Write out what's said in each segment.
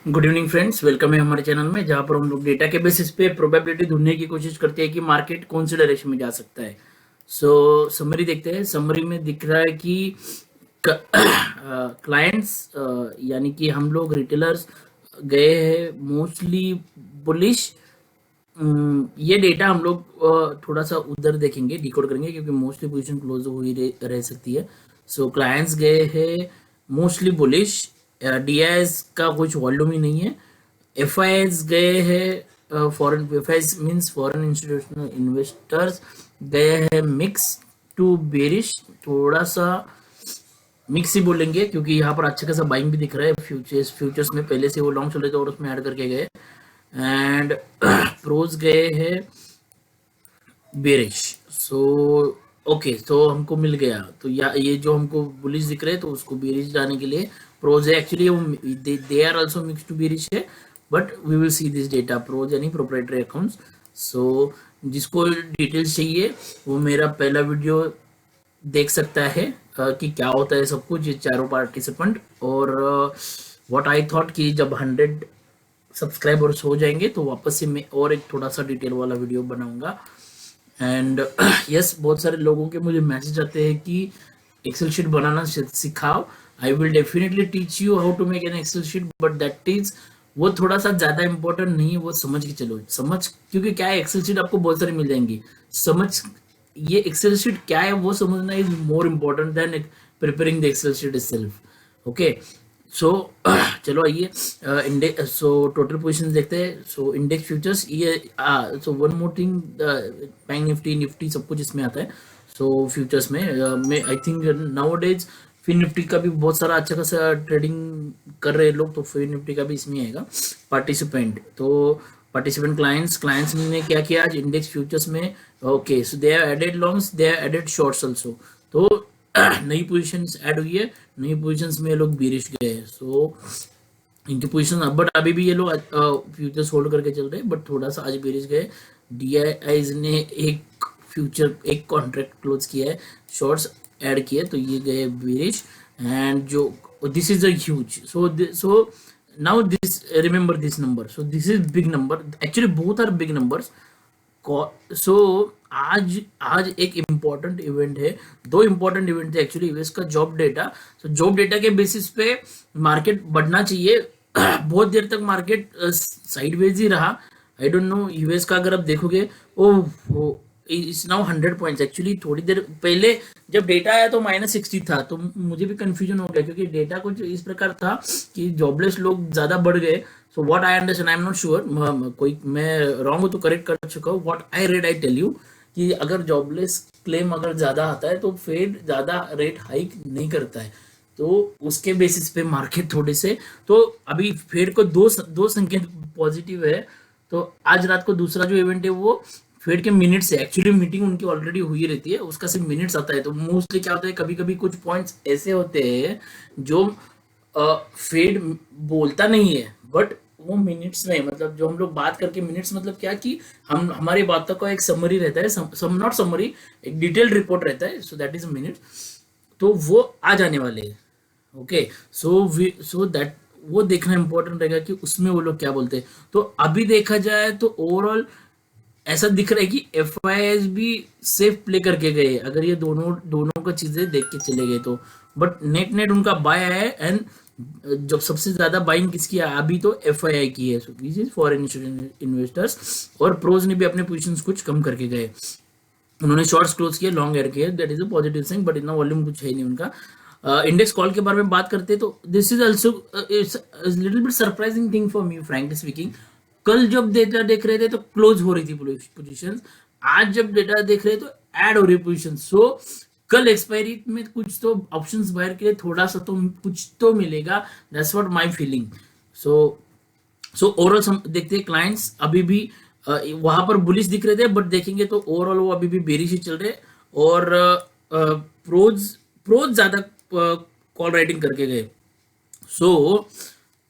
Good evening friends, welcome है हमारे channel में जहां पर हम लोग डेटा के बेसिस पे प्रोबेबिलिटी ढूंढने की कोशिश करते हैं कि मार्केट कौन सी डायरेक्शन में जा सकता है। समरी देखते हैं। समरी में दिख रहा है कि क्लाइंट्स यानी कि हम लोग रिटेलर्स गए हैं मोस्टली बुलिश। ये डेटा हम लोग थोड़ा सा उधर देखेंगे, डिकोड करेंगे क्योंकि मोस्टली पोजीशन क्लोज हुई रह सकती है। क्लाइंट्स गए हैं मोस्टली बुलिश। डीआईएस का कुछ वॉल्यूम ही नहीं है। एफआईएस गए हैं, foreign FIS means foreign institutional investors गए हैं मिक्स टू बेरिश। थोड़ा सा मिक्स ही बोलेंगे क्योंकि यहाँ पर अच्छा खासा बाइंग भी दिख रहा है। फ्यूचर्स में पहले से वो लॉन्ग चल रहे थे और उसमें ऐड करके गए। एंड प्रोज गए हैं बेरिश। ओके, तो हमको मिल गया। तो ये जो हमको बुलिश दिख रहे हैं तो उसको बेरिश जाने के लिए प्रोज है। Actually they are also mix to bearish है, but we will see this data. Pros यानी प्रोप्राइटरी अकाउंट्स। जिसको डिटेल्स चाहिए वो मेरा पहला वीडियो देख सकता है कि क्या होता है सब कुछ, ये चारों पार्टिसिपेंट। और व्हाट आई थॉट कि जब 100 सब्सक्राइबर्स हो जाएंगे तो वापस से मैं और एक थोड़ा सा डिटेल वाला वीडियो बनाऊंगा। एंड यस, बहुत सारे लोगों के मुझे मैसेज आते हैं कि एक्सेल शीट बनाना सिखाओ। I will definitely teach you how to make an Excel sheet, but that is वो थोड़ा सा ज्यादा इंपॉर्टेंट नहीं है। वो समझ के चलो, क्योंकि क्या है, एक्सेल शीट आपको बहुत सारी मिल जाएंगी। समझ ये एक्सेल शीट क्या है वो समझना is more important than preparing the Excel sheet itself. Okay, so चलो आइए इंडेक्स। टोटल पोजीशंस देखते हैं। इंडेक्स फ्यूचर्स ये one more thing, Bank Nifty सब कुछ इसमें आता है। फ्यूचर्स में मैं I think nowadays Fin Nifty का भी बहुत सारा अच्छा खासा ट्रेडिंग कर रहे हैं लोग, तो फिन निफ्टी का भी इसमें आएगा। पार्टिसिपेंट क्लाइंट्स ने क्या किया आज इंडेक्स फ्यूचर्स में। Okay, so they have added longs, they have added shorts also. तो नई पोजीशंस ऐड हुई है। नई पोजीशंस में ये लोग बीरिश गए हैं। इनकी पोजीशन बट अभी भी ये लोग फ्यूचर्स होल्ड करके चल रहे हैं, बट थोड़ा सा आज बीरिश गए। डीआईआईज ने एक कॉन्ट्रैक्ट क्लोज किया है, शॉर्ट्स ऐड किए तो ये गए बीरिश। एंड जो this is a huge, so now this remember this number, so this is big number, actually both are big numbers। आज एक इम्पोर्टेंट इवेंट है, दो इम्पोर्टेंट इवेंट थे एक्चुअली। यूएस का जॉब डेटा। जॉब डेटा के basis पे market बढ़ना चाहिए। बहुत देर तक मार्केट साइडवेज ही रहा। आई डोंट नो यूएस का अगर आप देखोगे, oh is now 100 points. Actually थोड़ी देर पहले जब डेटा आया तो -60 था, तो मुझे भी कंफ्यूजन हो गया क्योंकि डेटा कुछ इस प्रकार था कि जॉबलेस लोग ज्यादा बढ़ गए। So what I understand, I am not sure, कोई मैं रॉन्ग हो तो करेक्ट कर चुका हूँ। What I read, I tell you कि अगर जॉबलेस क्लेम अगर ज्यादा आता है तो फेड ज्यादा रेट हाइक नहीं करता है। तो उसके बेसिस पे मार्केट थोड़े से, तो अभी फेड को दो संकेत पॉजिटिव है। तो आज रात को दूसरा जो इवेंट है वो फेड के मिनट्स है। एक्चुअली मीटिंग उनकी ऑलरेडी हुई रहती है, उसका सिर्फ मिनट्स आता है। तो मोस्टली क्या होता है, कभी कभी कुछ पॉइंट्स ऐसे होते हैं जो फेड बोलता नहीं है, बट वो मिनट्स में, मतलब जो हम लोग बात करके मिनट्स, मतलब क्या कि हम हमारी बातों का एक समरी रहता है, नॉट समरी, एक डिटेल्ड रिपोर्ट रहता है। So that is minute. तो वो आ जाने वाले हैं। ओके, सो दैट वो देखना इंपॉर्टेंट रहेगा कि उसमें वो लोग क्या बोलते हैं। तो अभी देखा जाए तो ओवरऑल ऐसा दिख रहा है कि एफआईएस भी सेफ प्ले करके गए अगर ये दोनों का चीजें देख के चले गए तो। बट नेट उनका बाय है। एंड जब सबसे ज्यादा बाइंग किसकी है अभी, तो एफआईआई की है, विच इज फॉरेन इन्वेस्टर्स। और प्रोज ने भी अपने पोजीशंस कुछ कम करके गए। उन्होंने शॉर्ट्स क्लोज किए, लॉन्ग ऐड किए, that is a positive thing, but इतना वॉल्यूम कुछ है नहीं उनका। इंडेक्स कॉल के बारे में बात करते हैं तो this is also little bit surprising thing for me frankly speaking. कल जब डेटा देख रहे थे तो क्लोज हो रही थी पोजीशंस, आज जब डेटा देख रहे तो ऐड हो रही पोजीशन। कल एक्सपायरी में कुछ तो ऑप्शंस बाहर के लिए थोड़ा सा तो कुछ तो मिलेगा, that's what my feeling. So overall देखते हैं, क्लाइंट्स अभी भी वहां पर बुलिश दिख रहे थे, बट देखेंगे तो ओवरऑल वो अभी भी बेरिश ही चल रहे। और प्रोज ज्यादा कॉल राइटिंग करके गए।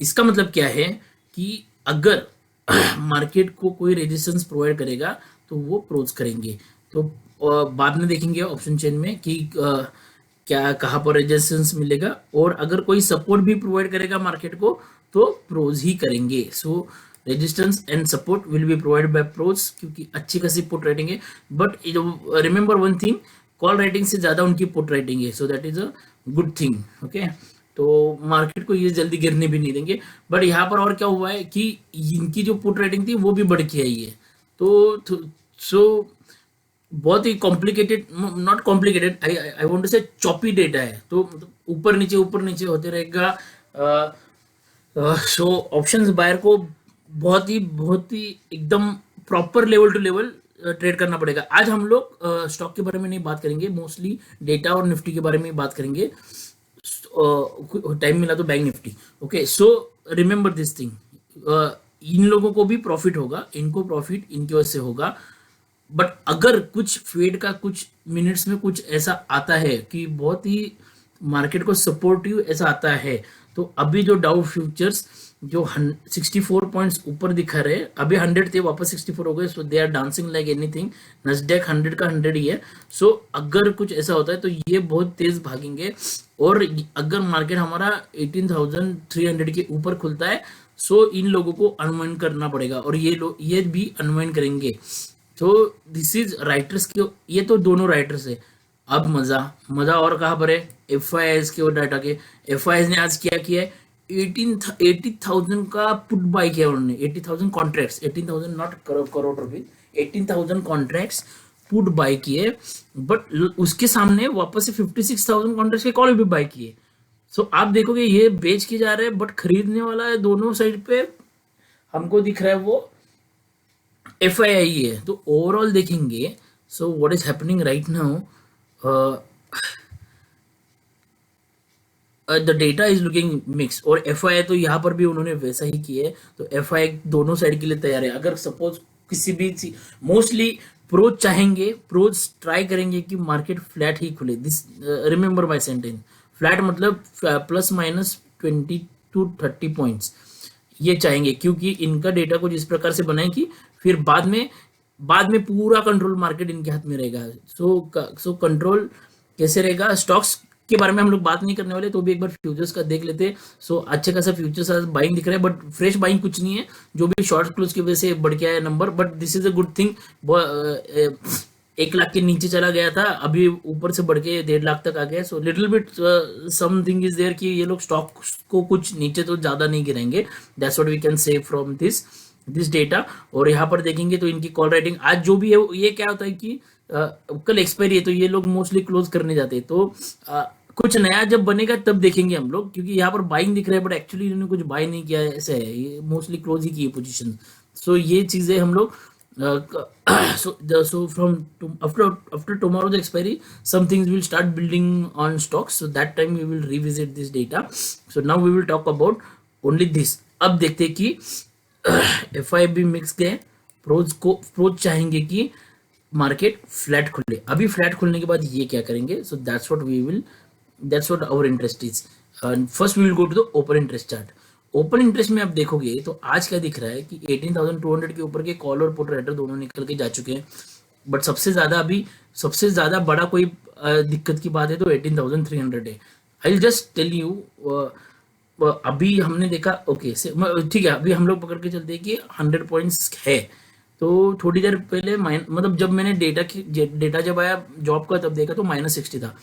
इसका मतलब क्या है कि अगर मार्केट को कोई रेजिस्टेंस प्रोवाइड करेगा तो वो प्रोज करेंगे। तो बाद में देखेंगे ऑप्शन चेन में कि क्या कहाँ पर रेजिस्टेंस मिलेगा, और अगर कोई सपोर्ट भी प्रोवाइड करेगा मार्केट को तो प्रोज ही करेंगे। So resistance and support will be provide by pros, क्योंकि अच्छी खासी पुट राइटिंग है। But remember one thing, call writing से ज्यादा उनकी पुट राइटिंग है, so that is a good thing. Okay, तो मार्केट को ये जल्दी गिरने भी नहीं देंगे। बट यहाँ पर और क्या हुआ है कि इनकी जो पुट रेटिंग थी वो भी बढ़ के आई है। तो सो बहुत ही complicated, not complicated, I I want to say choppy data है, तो मतलब ऊपर नीचे होते रहेगा। सो ऑप्शंस बायर को बहुत ही एकदम proper level to level trade करना पड़ेगा। आज हम लोग स्टॉक के बारे में नहीं बात करेंगे, मोस्टली डेटा और निफ्टी के बारे में बात करेंगे। टाइम मिला तो Bank Nifty. Okay, so remember this thing, इन लोगों को भी प्रॉफिट होगा, इनको प्रॉफिट इनकी वजह से होगा। बट अगर कुछ फेड का कुछ मिनट्स में कुछ ऐसा आता है कि बहुत ही मार्केट को सपोर्टिव ऐसा आता है, तो अभी जो डाउ फ्यूचर्स जो 64 पॉइंट्स ऊपर दिखा रहे, अभी 100 थे, वापस 64 हो गए। So they are dancing like anything. Nasdaq 100 का 100 ही है। सो अगर कुछ ऐसा होता है तो ये बहुत तेज भागेंगे, और अगर मार्केट हमारा 18,300 के ऊपर खुलता है, सो इन लोगों को अनवाइंड करना पड़ेगा, और ये लोग ये भी अनवाइंड करेंगे। तो दिस इज राइटर्स के, ये तो दोनों राइटर्स है। अब मजा मजा और कहाँ पर है, एफ आई एस के और डाटा के। एफ आई एस ने आज क्या किया है, 80,000 का पुट बाय किया उन्होंने, 80,000 कॉन्ट्रैक्ट्स, 18,000 नॉट करोड़ रुपए, 18,000 कॉन्ट्रैक्ट्स पुट बाय किए। बट उसके सामने वापस से 56,000 कॉन्ट्रैक्ट्स के कॉल भी बाय किए। सो आप देखोगे ये बेच के जा रहे हैं, बट खरीदने वाला है दोनों साइड पे हमको दिख रहा है वो एफ आई आई है। तो ओवरऑल देखेंगे, so what is happening right now, the data is looking mix. और एफ आई आई तो यहाँ पर भी उन्होंने वैसा ही किया है। तो एफ आई आई दोनों साइड के लिए तैयार है। अगर सपोज किसी भी मोस्टली प्रोज चाहेंगे, प्रोज ट्राई करेंगे कि मार्केट फ्लैट ही खुले। This remember my sentence, flat मतलब प्लस माइनस 20 to 30 पॉइंट्स ये चाहेंगे, क्योंकि इनका डेटा कुछ इस प्रकार से बनाए कि फिर बाद में पूरा कंट्रोल मार्केट इनके हाथ में रहेगा। सो कंट्रोल कैसे रहेगा, स्टॉक्स के बारे में हम लोग बात नहीं करने वाले, तो भी एक बार फ्यूचर्स का देख लेते। सो अच्छे खासा फ्यूचर्स आज बाइंग दिख रहा है, बट फ्रेश बाइंग कुछ नहीं है, जो भी शॉर्ट क्लोज की वजह से बढ़ के आया number. But this is a good thing. 1 lakh के नीचे चला गया था, अभी ऊपर से बढ़ के 1.5 लाख तक आ गया। So little bit something is there कि ये लोग स्टॉक को कुछ नीचे तो ज्यादा नहीं गिराएंगे। That's what we can say from this data. और यहाँ पर देखेंगे तो इनकी कॉल राइटिंग आज जो भी है, ये क्या होता है कि कल एक्सपायरी है, तो ये लोग मोस्टली क्लोज करने जाते हैं। तो कुछ नया जब बनेगा तब देखेंगे हम लोग, क्योंकि यहाँ पर बाइंग दिख रहा है, बट एक्चुअली इन्होंने कुछ बाय नहीं किया है, ऐसे है, ये मोस्टली क्लोज ही की है पोजीशन। सो ये चीजें हम लोग so from after tomorrow's expiry, some things will start building on stocks, so that time we will revisit this data. So now we will talk about only this. अब देखते हैं कि एफ आई बी मिक्स गए, pros चाहेंगे कि market flat खुले। अभी flat खुलने के बाद ये क्या करेंगे, so that's what our interest is. First we will go to the open interest chart. Open interest में आप देखोगे तो आज क्या दिख रहा है कि 18,200 के ऊपर के कॉल और पुट राइटर दोनों निकल के जा चुके हैं। बट सबसे ज्यादा बड़ा कोई दिक्कत की बात है तो 18,300 है। I will just tell you, अभी हमने देखा, ओके ठीक है, अभी हम लोग पकड़ के चलते हैं कि 100 पॉइंट्स है। तो थोड़ी देर पहले मतलब जब मैंने डेटा जब आया जॉब का, तब देखा तो -60 था।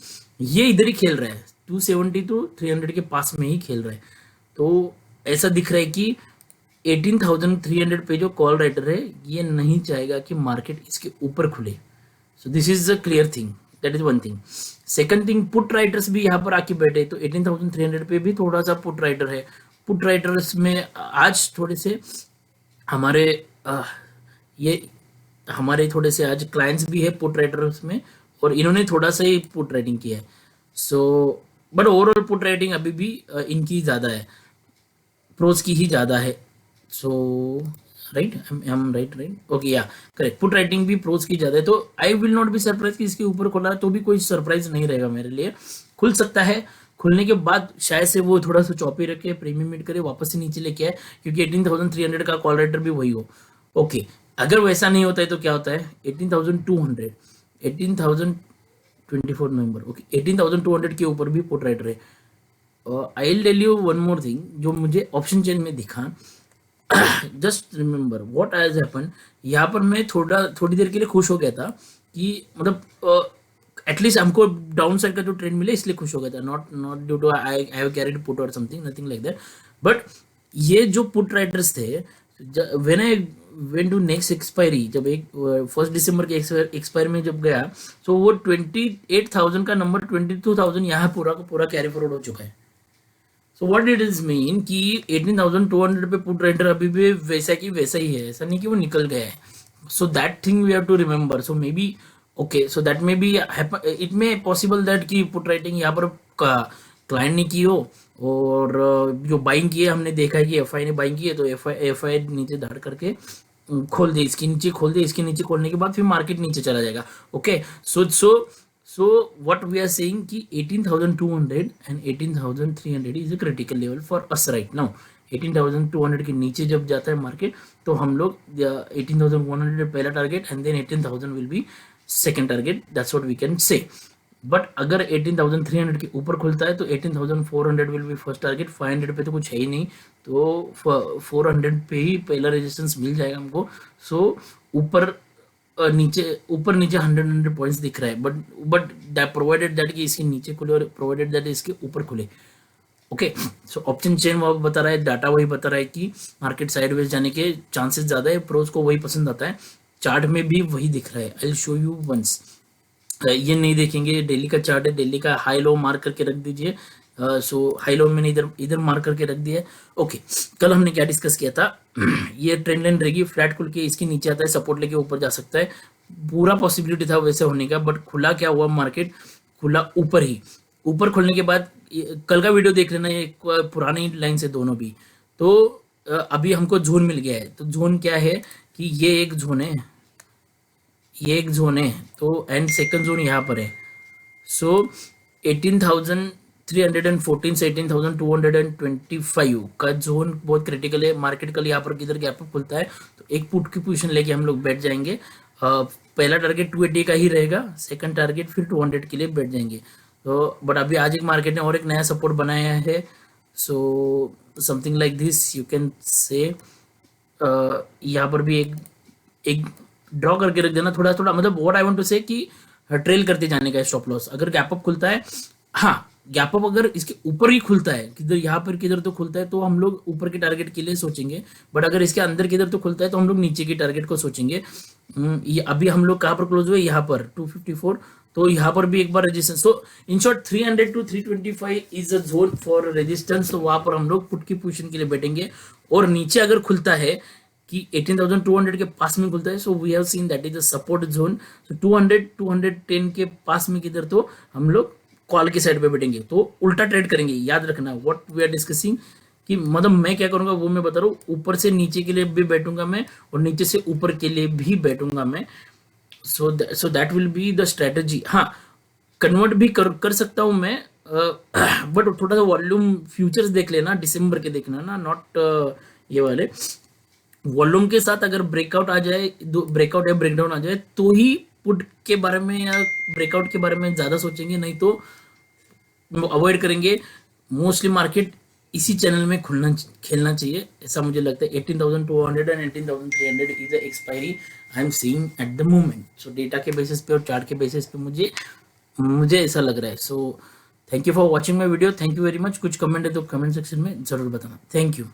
ये इधर ही खेल रहा है, 270 to 300 के पास में ही खेल रहा है। तो ऐसा दिख रहा है कि 18,300 पे जो कॉल राइटर है, ये नहीं चाहेगा कि मार्केट इसके ऊपर खुले। So this is a clear thing, that is one thing. Second thing, put writers भी यहाँ पर आके बैठे, तो 18,300 पे भी थोड़ा सा पुट राइटर है। पुट राइटर्स में आज थोड़े से हमारे थोड़े से आज क्लाइंट्स भी है पुट राइटर्स में, और इन्होंने थोड़ा सा ही पुट राइटिंग किया है। So but overall put writing अभी भी इनकी ज्यादा है, प्रोज की ही ज्यादा है। सो राइट, राइट ओके, या करेक्ट, पुट राइटिंग भी प्रोज की ज्यादा है। तो I will not be surprise कि इसके ऊपर खुला, तो भी कोई सरप्राइज नहीं रहेगा मेरे लिए। खुल सकता है, खुलने के बाद शायद से वो थोड़ा सा चॉपी रखे, प्रीमियम मीट करे, वापस से नीचे लेके आए, क्योंकि 18,300 का कॉल राइटर भी वही हो। ओके, अगर वैसा नहीं होता है तो क्या होता है, 18,200, 18,024 नंबर, ओके, 18,200 के ऊपर भी पुट राइटर है। I will tell you one more thing जो मुझे ऑप्शन चेन में दिखा। Just remember what has happen. यहाँ पर मैं थोड़ी देर के लिए खुश हो गया था कि मतलब एटलीस्ट हमको डाउन साइड का जो ट्रेंड मिले इसलिए खुश हो गया था, not not due to I have carried put और something, nothing like that. But ये जो पुट राइटर्स थे, when I went to next expiry, जब एक 1 दिसंबर के एक्सपायरी में जब गया, तो वो 28,000 का नंबर 22,000 यहाँ पूरा का पूरा कैरी फॉरवर्ड हो चुका है। So what it is mean कि 18,200 पे पुट राइटर अभी भी वैसा की वैसा ही है, ऐसा नहीं कि वो निकल गया है। So that thing we have to remember. So may be okay, so that may be it may possible that कि पुट राइटिंग यहाँ पर क्लाइंट ने की हो, और जो बाइंग की है हमने देखा है कि एफआई ने बाइंग की है, तो एफआई नीचे धाड़ करके खोल दे, इसके नीचे खोल दे, इसके नीचे खोलने के बाद फिर मार्केट नीचे चला जाएगा। Okay, so what we are saying कि 18,200 and 18,300 is a critical level for us right now. 18,200 के नीचे जब जाता है मार्केट तो हम लोग 18,100 पहला target and then 18,000 will be second target, that's what we can say. But अगर 18,300 के ऊपर खुलता है तो 18,400 विल बी फर्स्ट टारगेट। 500 पे तो कुछ है ही नहीं, तो 400 पे ही पहला रेजिस्टेंस मिल जाएगा हमको। सो ऊपर नीचे 100 पॉइंट्स दिख रहा है, बट प्रोवाइडेड दैट कि इसके नीचे खुले और प्रोवाइडेड दैट इसके ऊपर खुले। ओके, सो ऑप्शन चेन वो बता रहा है, डाटा वही बता रहा है कि मार्केट साइडवेज जाने के चांसेस ज्यादा है, प्रोज को वही पसंद आता है, चार्ट में भी वही दिख रहा है। I will show you once. ये नहीं देखेंगे, डेली का चार्ट है, डेली का हाई लो मार्क करके रख दीजिए। सो हाई लो मैंने इधर इधर मार्क करके रख दिया है। ओके, कल हमने क्या डिस्कस किया था? ये ट्रेंड लाइन रहेगी, फ्लैट खुल के इसके नीचे आता है, सपोर्ट लेके ऊपर जा सकता है, पूरा पॉसिबिलिटी था वैसे होने का। बट खुला क्या हुआ, मार्केट खुला ऊपर ही। ऊपर खुलने के बाद कल का वीडियो देख लेना, ये पुरानी लाइन से दोनों भी। तो अभी हमको जोन मिल गया है। तो जोन क्या है कि ये एक जोन है, ये एक जोन है, तो एंड सेकंड जोन यहाँ पर है। सो 18,314 से 18,225 का जोन बहुत क्रिटिकल है। मार्केट कल यहाँ पर किधर गैप अप खुलता है तो एक पुट की पोजीशन लेके हम लोग बैठ जाएंगे। पहला टारगेट 280 का ही रहेगा, सेकंड टारगेट फिर 200 के लिए बैठ जाएंगे। तो बट अभी आज एक मार्केट ने और एक नया सपोर्ट बनाया है। So something like this you can say, यहाँ पर भी एक ड्रॉ करके रख देना थोड़ा थोड़ा, मतलब व्हाट आई वांट टू से कि ट्रेल करते जाने का स्टॉप लॉस। अगर गैप अप खुलता है, हाँ गैप अप अगर इसके ऊपर ही खुलता है, किधर यहाँ पर किधर तो खुलता है, तो हम लोग ऊपर के टारगेट के लिए सोचेंगे। बट अगर इसके अंदर किधर तो खुलता है तो हम लोग नीचे के टारगेट को सोचेंगे। ये अभी हम लोग कहाँ पर क्लोज हुए, यहाँ पर 254, तो यहाँ पर भी एक बार रेजिस्टेंस। तो in short 300 to 325 is a zone for resistance, तो वहां पर हम लोग पुट की पोजीशन के लिए बैठेंगे। और नीचे अगर खुलता है कि 18,200 के पास में खुलता है, so we have seen that is the support zone. So 210 के पास में किधर तो हम लोग कॉल की साइड पे बैठेंगे, तो उल्टा ट्रेड करेंगे। याद रखना व्हाट वी आर डिस्कसिंग कि मतलब मैं क्या करूंगा वो मैं बता रहा हूँ। ऊपर से नीचे के लिए भी बैठूंगा मैं, और नीचे से ऊपर के लिए भी बैठूंगा मैं। So that will be the strategy. हाँ, कन्वर्ट भी कर सकता हूँ मैं, बट थोड़ा सा वॉल्यूम फ्यूचर्स देख लेना, दिसंबर के देखना ना, नॉट ये वाले। वॉल्यूम के साथ अगर ब्रेकआउट आ जाए, ब्रेकआउट या ब्रेकडाउन आ जाए, तो ही पुट के बारे में या ब्रेकआउट के बारे में ज्यादा सोचेंगे, नहीं तो अवॉइड करेंगे। मोस्टली मार्केट इसी चैनल में खेलना चाहिए, ऐसा मुझे लगता है। 18,200 and 18,300 is expiry I am seeing at the moment. So data के बेसिस पे और चार्ट के बेसिस पे मुझे ऐसा लग रहा है। So thank you for watching my video, thank you very much. कुछ कमेंट है तो कमेंट सेक्शन में जरूर बताना। Thank you.